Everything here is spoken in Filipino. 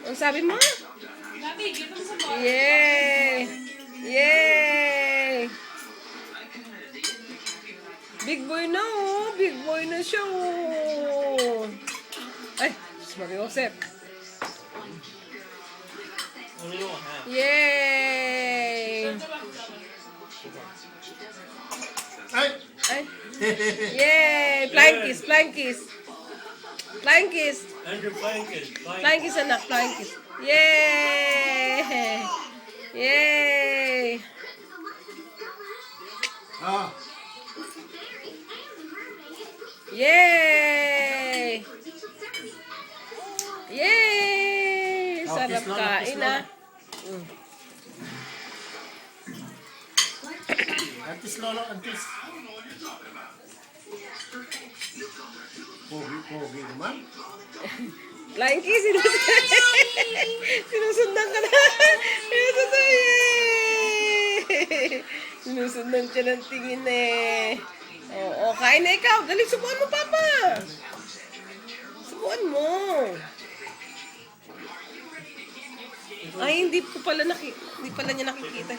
Ang sabi mo? Gabi, dito mo sa bar. Yay! Yay! Big boy na oh. Big boy na siya oh. Ay, Marie Joseph. Yay! Ay! Ay. Yay! Flying kiss, flying kiss. Flying kiss. Andrew Blanket. Flying kiss anak, flying kiss. Yay! Yay! Ah! Yay! Yay! Oh, Sarap kiss Lola, kiss kain Lola. ah. Antis lolo, antis. Pogi naman. Flying kiss, sinusundan ka na. Sinusundan, yay! Sinusundan siya ng tingin eh. Oo, kain na ikaw. Dali, subuan mo, Papa. Subuan mo. Ay, hindi pala niya nakikita.